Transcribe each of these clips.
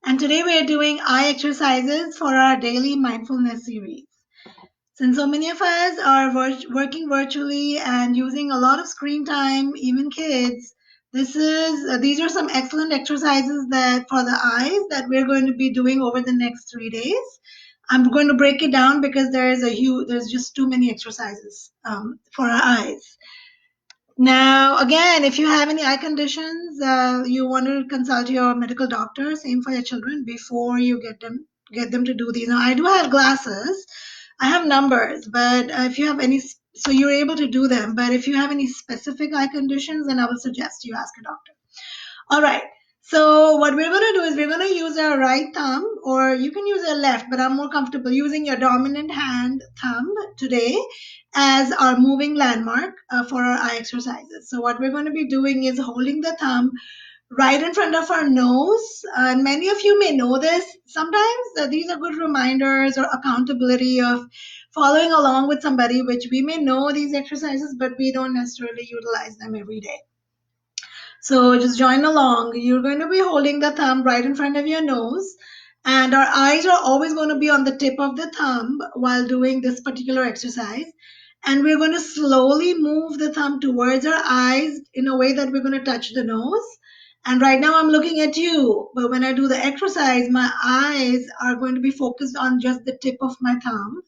And today we are doing eye exercises for our daily mindfulness series. Since so many of us are working virtually and using a lot of screen time, even kids, these are some excellent exercises that for the eyes that we're going to be doing over the next 3 days. I'm going to break it down because there's just too many exercises for our eyes. Now, again, if you have any eye conditions, you want to consult your medical doctor. Same for your children before you get them to do these. Now, I do have glasses. I have numbers, but if you have any, so you're able to do them. But if you have any specific eye conditions, then I would suggest you ask a doctor. All right. So what we're going to do is we're going to use our right thumb, or you can use your left, but I'm more comfortable using your dominant hand thumb today as our moving landmark for our eye exercises. So what we're going to be doing is holding the thumb right in front of our nose. And many of you may know this. Sometimes these are good reminders or accountability of following along with somebody, which we may know these exercises, but we don't necessarily utilize them every day. So just join along. You're going to be holding the thumb right in front of your nose, and our eyes are always going to be on the tip of the thumb while doing this particular exercise. And we're going to slowly move the thumb towards our eyes in a way that we're going to touch the nose. And right now I'm looking at you, but when I do the exercise, my eyes are going to be focused on just the tip of my thumb.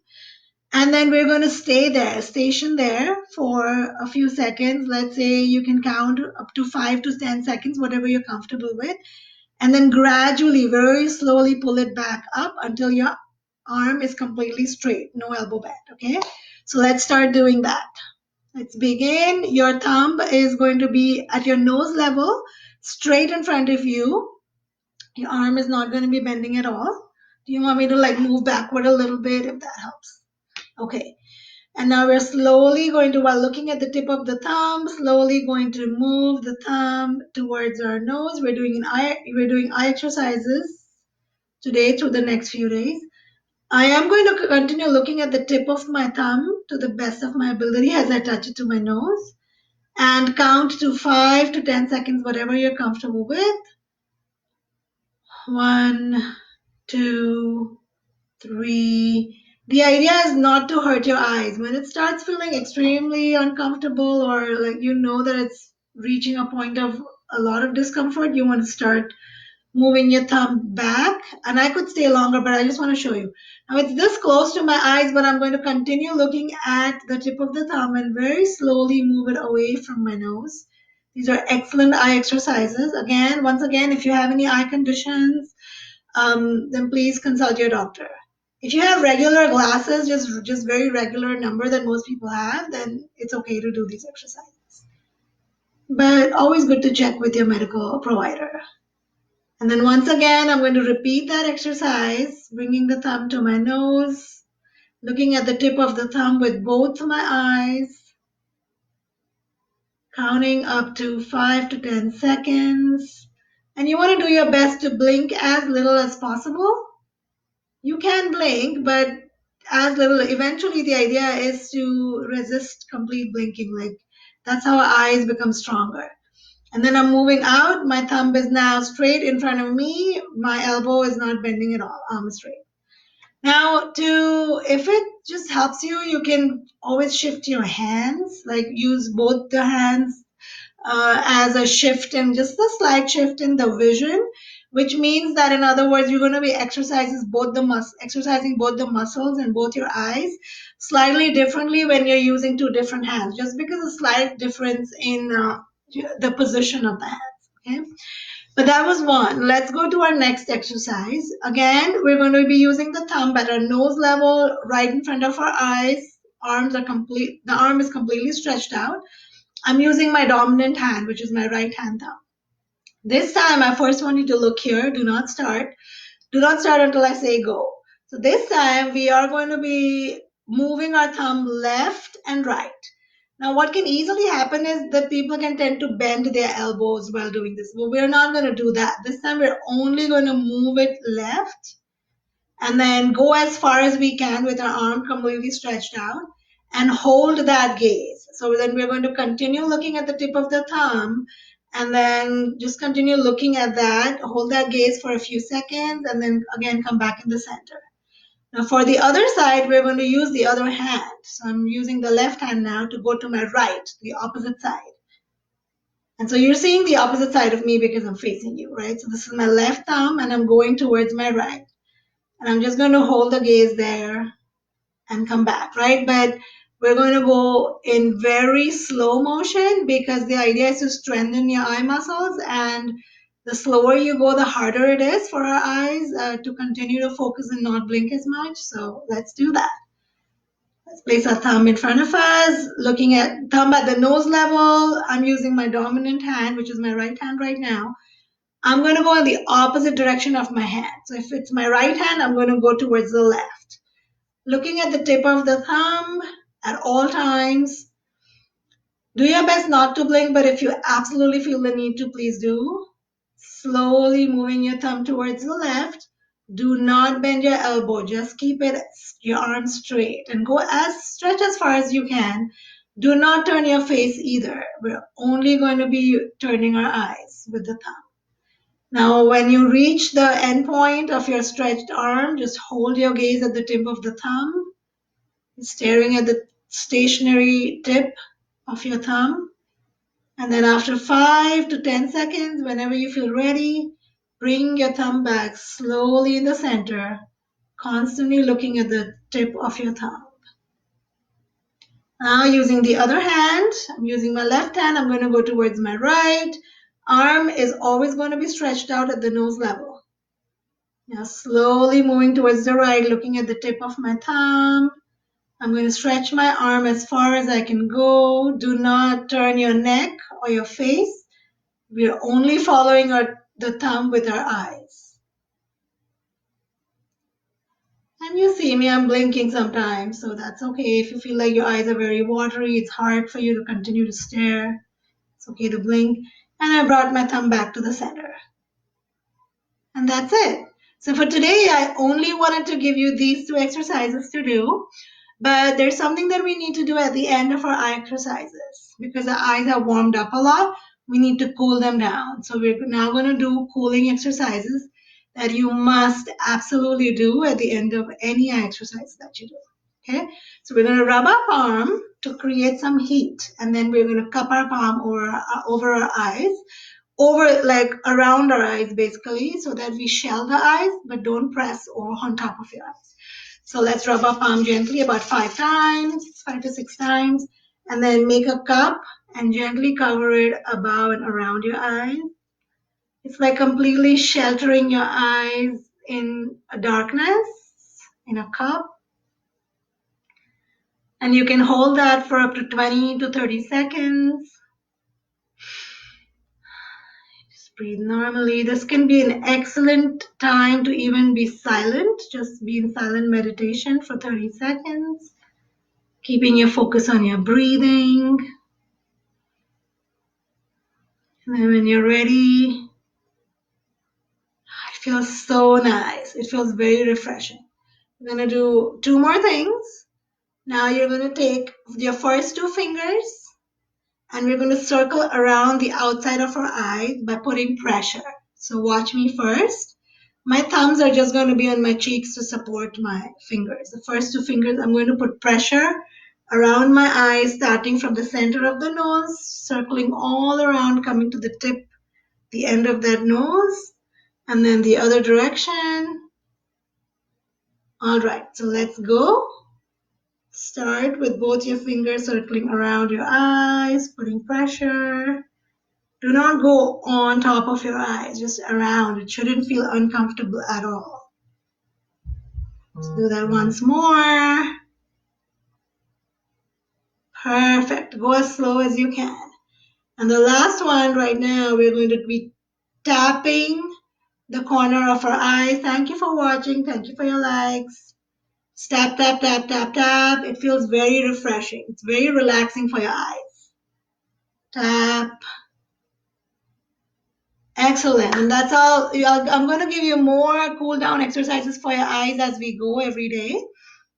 And then we're going to stay there, station there for a few seconds. Let's say you can count up to 5 to 10 seconds, whatever you're comfortable with. And then gradually, very slowly pull it back up until your arm is completely straight, no elbow bend. Okay. So let's start doing that. Let's begin. Your thumb is going to be at your nose level, straight in front of you. Your arm is not going to be bending at all. Do you want me to like move backward a little bit if that helps? Okay. And now we're slowly going to, while looking at the tip of the thumb, slowly going to move the thumb towards our nose. We're doing eye exercises today through the next few days. I am going to continue looking at the tip of my thumb to the best of my ability as I touch it to my nose, and count to 5 to 10 seconds, whatever you're comfortable with. 1, 2, 3. The idea is not to hurt your eyes. When it starts feeling extremely uncomfortable, or like you know that it's reaching a point of a lot of discomfort, you want to start moving your thumb back. And I could stay longer, but I just want to show you. Now it's this close to my eyes, but I'm going to continue looking at the tip of the thumb and very slowly move it away from my nose. These are excellent eye exercises. Once again, if you have any eye conditions, then please consult your doctor. If you have regular glasses, just very regular number that most people have, then it's okay to do these exercises. But always good to check with your medical provider. And then once again, I'm going to repeat that exercise, bringing the thumb to my nose, looking at the tip of the thumb with both my eyes, counting up to 5 to 10 seconds. And you want to do your best to blink as little as possible. You can blink, but as little. Eventually, the idea is to resist complete blinking. Like that's how our eyes become stronger. And then I'm moving out. My thumb is now straight in front of me. My elbow is not bending at all. Arm is straight. Now, if it just helps you, you can always shift your hands. Like use both the hands as a shift, and just a slight shift in the vision, which means that in other words, you're going to be exercising both the muscles in both your eyes slightly differently when you're using two different hands, just because a slight difference in the position of the hands. Okay. But that was one. Let's go to our next exercise. Again, we're going to be using the thumb at our nose level, right in front of our eyes. The arm is completely stretched out. I'm using my dominant hand, which is my right hand thumb. This time, I first want you to look here. Do not start. Do not start until I say go. So this time, we are going to be moving our thumb left and right. Now, what can easily happen is that people can tend to bend their elbows while doing this. But we're not going to do that. This time, we're only going to move it left and then go as far as we can with our arm completely stretched out and hold that gaze. So then we're going to continue looking at the tip of the thumb And then just continue looking at that. Hold that gaze for a few seconds and then again come back in the center. Now for the other side, we're going to use the other hand. So I'm using the left hand now to go to my right, the opposite side. And so you're seeing the opposite side of me because I'm facing you, right? So this is my left thumb and I'm going towards my right. And I'm just going to hold the gaze there and come back, right? But we're going to go in very slow motion because the idea is to strengthen your eye muscles. And the slower you go, the harder it is for our eyes to continue to focus and not blink as much. So let's do that. Let's place our thumb in front of us, looking at thumb at the nose level. I'm using my dominant hand, which is my right hand right now. I'm going to go in the opposite direction of my hand. So if it's my right hand, I'm going to go towards the left. Looking at the tip of the thumb at all times. Do your best not to blink, but if you absolutely feel the need to, please do. Slowly moving your thumb towards the left. Do not bend your elbow. Just keep your arm straight and go stretch as far as you can. Do not turn your face either. We're only going to be turning our eyes with the thumb. Now, when you reach the end point of your stretched arm, just hold your gaze at the tip of the thumb, staring at the stationary tip of your thumb. And then after 5 to 10 seconds, whenever you feel ready, bring your thumb back slowly in the center, constantly looking at the tip of your thumb. Now using the other hand, I'm using my left hand, I'm going to go towards my right. Arm is always going to be stretched out at the nose level. Now slowly moving towards the right, looking at the tip of my thumb. I'm going to stretch my arm as far as I can go. Do not turn your neck or your face. We are only following the thumb with our eyes. And you see me, I'm blinking sometimes, so that's okay. If you feel like your eyes are very watery, it's hard for you to continue to stare, it's okay to blink. And I brought my thumb back to the center. And that's it. So for today, I only wanted to give you these 2 exercises to do. But there's something that we need to do at the end of our eye exercises. Because the eyes are warmed up a lot, we need to cool them down. So we're now going to do cooling exercises that you must absolutely do at the end of any eye exercise that you do. Okay? So we're going to rub our palm to create some heat. And then we're going to cup our palm over our eyes. Like around our eyes basically, so that we shell the eyes, but don't press or on top of your eyes. So let's rub our palm gently about 5 to 6 times, and then make a cup and gently cover it above and around your eyes. It's like completely sheltering your eyes in a darkness, in a cup. And you can hold that for up to 20 to 30 seconds. Just breathe normally. This can be an excellent time to even be silent. Just be in silent meditation for 30 seconds. Keeping your focus on your breathing. And then when you're ready, it feels so nice. It feels very refreshing. I'm going to do 2 more things. Now you're going to take your first 2 fingers and we're going to circle around the outside of our eyes by putting pressure. So watch me first. My thumbs are just going to be on my cheeks to support my fingers. The first 2 fingers, I'm going to put pressure around my eyes, starting from the center of the nose, circling all around, coming to the tip, the end of that nose, and then the other direction. All right, so let's go. Start with both your fingers circling around your eyes, putting pressure. Do not go on top of your eyes, just around. It shouldn't feel uncomfortable at all. Let's do that once more. Perfect. Go as slow as you can. And the last one right now, we're going to be tapping the corner of our eye. Thank you for watching. Thank you for your likes. Tap, tap, tap, tap, tap. It feels very refreshing. It's very relaxing for your eyes. Tap. Excellent. And that's all. I'm going to give you more cool down exercises for your eyes as we go every day.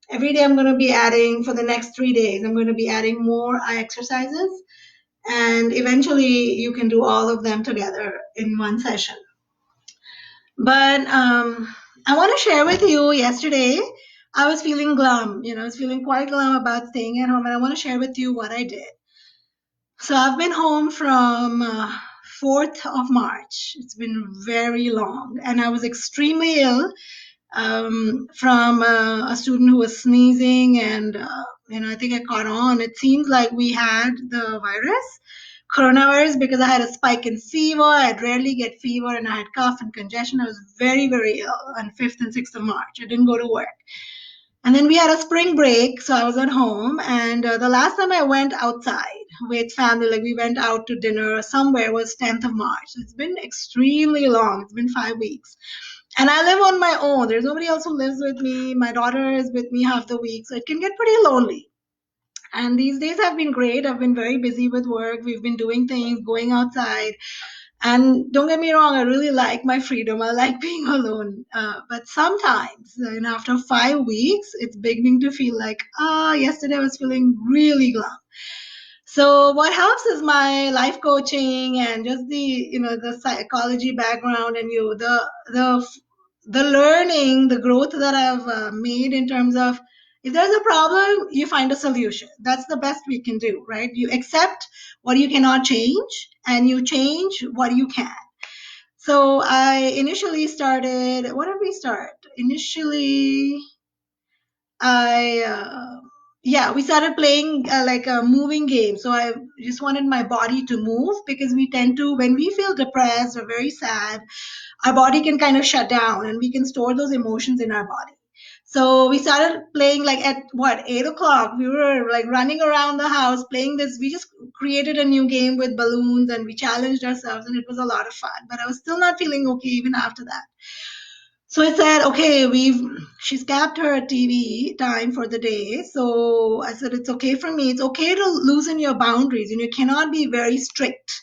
Every day I'm going to be adding, for the next 3 days, I'm going to be adding more eye exercises. And eventually you can do all of them together in one session. But I want to share with you, yesterday I was feeling glum. I was feeling quite glum about staying at home, and I want to share with you what I did. So I've been home from 4th of March. It's been very long, and I was extremely ill from a student who was sneezing, and I think I caught on. It seems like we had the coronavirus, because I had a spike in fever. I'd rarely get fever, and I had cough and congestion. I was very, very ill on 5th and 6th of March. I didn't go to work. And then we had a spring break, so I was at home. And the last time I went outside with family, like we went out to dinner somewhere, was 10th of March. It's been extremely long. It's been 5 weeks. And I live on my own. There's nobody else who lives with me. My daughter is with me half the week, so it can get pretty lonely. And these days have been great. I've been very busy with work. We've been doing things, going outside. And don't get me wrong, I really like my freedom. I like being alone. But sometimes, after 5 weeks, it's beginning to feel like, yesterday I was feeling really glum. So what helps is my life coaching and just the psychology background, and the learning, the growth that I've made in terms of, if there's a problem, you find a solution. That's the best we can do, right? You accept what you cannot change, and you change what you can. So I initially started, what did we start? Initially, we started playing like a moving game. So I just wanted my body to move, because we tend to, when we feel depressed or very sad, our body can kind of shut down, and we can store those emotions in our body. So we started playing, like at 8 o'clock, we were like running around the house playing this. We just created a new game with balloons, and we challenged ourselves, and it was a lot of fun. But I was still not feeling okay even after that. So I said, okay, she's capped her TV time for the day. So I said, it's okay for me. It's okay to loosen your boundaries, and you cannot be very strict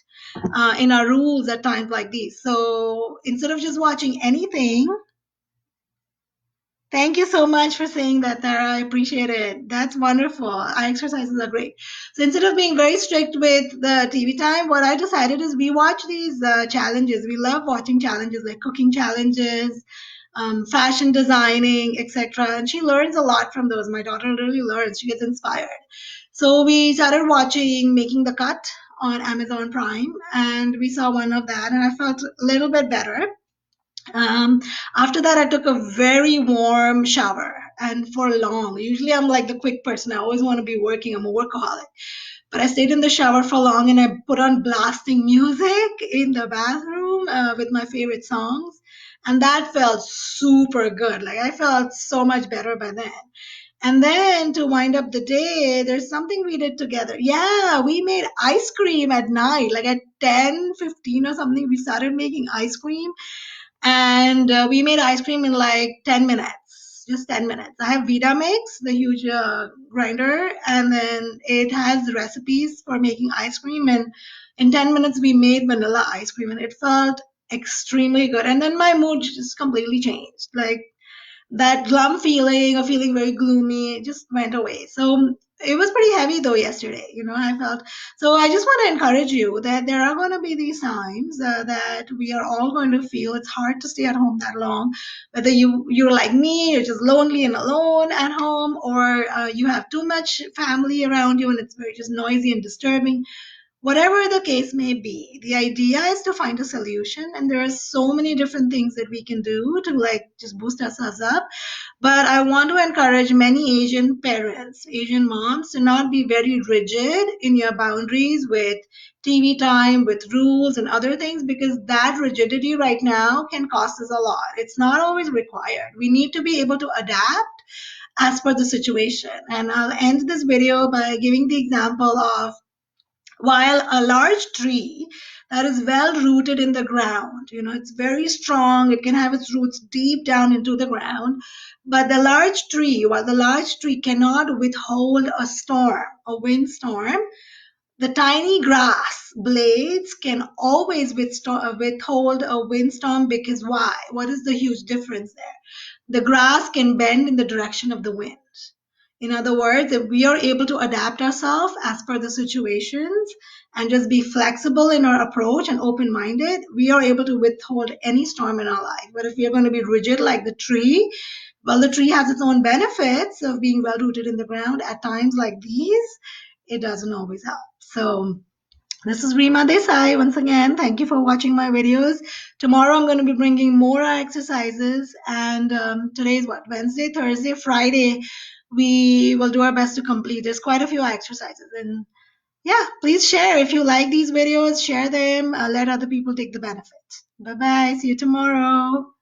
in our rules at times like these. So instead of just watching anything, thank you so much for saying that, Tara. I appreciate it. That's wonderful. Our exercises are great. So instead of being very strict with the TV time, what I decided is we watch these challenges. We love watching challenges like cooking challenges, fashion designing, etc. And she learns a lot from those. My daughter really learns. She gets inspired. So we started watching Making the Cut on Amazon Prime, and we saw one of that, and I felt a little bit better. Um, After that, I took a very warm shower, and for long. Usually, I'm like the quick person. I always want to be working. I'm a workaholic. But I stayed in the shower for long, and I put on blasting music in the bathroom with my favorite songs. And that felt super good. Like, I felt so much better by then. And then to wind up the day, there's something we did together. Yeah, we made ice cream at night, like at 10:15 or something. We started making ice cream, and we made ice cream in like 10 minutes, just 10 minutes. I have Vitamix, the huge grinder, and then it has recipes for making ice cream, and in 10 minutes we made vanilla ice cream, and it felt extremely good. And then my mood just completely changed. Like, that glum feeling of feeling very gloomy just went away. So it was pretty heavy though yesterday. I felt. So I just want to encourage you that there are going to be these times that we are all going to feel it's hard to stay at home that long. Whether you're like me, you're just lonely and alone at home, or you have too much family around you and it's very just noisy and disturbing. Whatever the case may be, the idea is to find a solution, and there are so many different things that we can do to like just boost ourselves up. But I want to encourage many Asian parents, Asian moms, to not be very rigid in your boundaries with TV time, with rules and other things, because that rigidity right now can cost us a lot. It's not always required. We need to be able to adapt as per the situation. And I'll end this video by giving the example of, while a large tree that is well rooted in the ground, it's very strong, it can have its roots deep down into the ground. But while the large tree cannot withhold a storm, a windstorm, the tiny grass blades can always withhold a windstorm. Because why? What is the huge difference there? The grass can bend in the direction of the wind. In other words, if we are able to adapt ourselves as per the situations and just be flexible in our approach and open minded, we are able to withhold any storm in our life. But if we are going to be rigid like the tree, well, the tree has its own benefits of being well rooted in the ground. At times like these, it doesn't always help. So, this is Rima Desai. Once again, thank you for watching my videos. Tomorrow I'm going to be bringing more exercises. And today is what? Wednesday, Thursday, Friday. We will do our best to complete. There's quite a few exercises. And yeah, please share. If you like these videos, share them. Let other people take the benefit. Bye bye. See you tomorrow.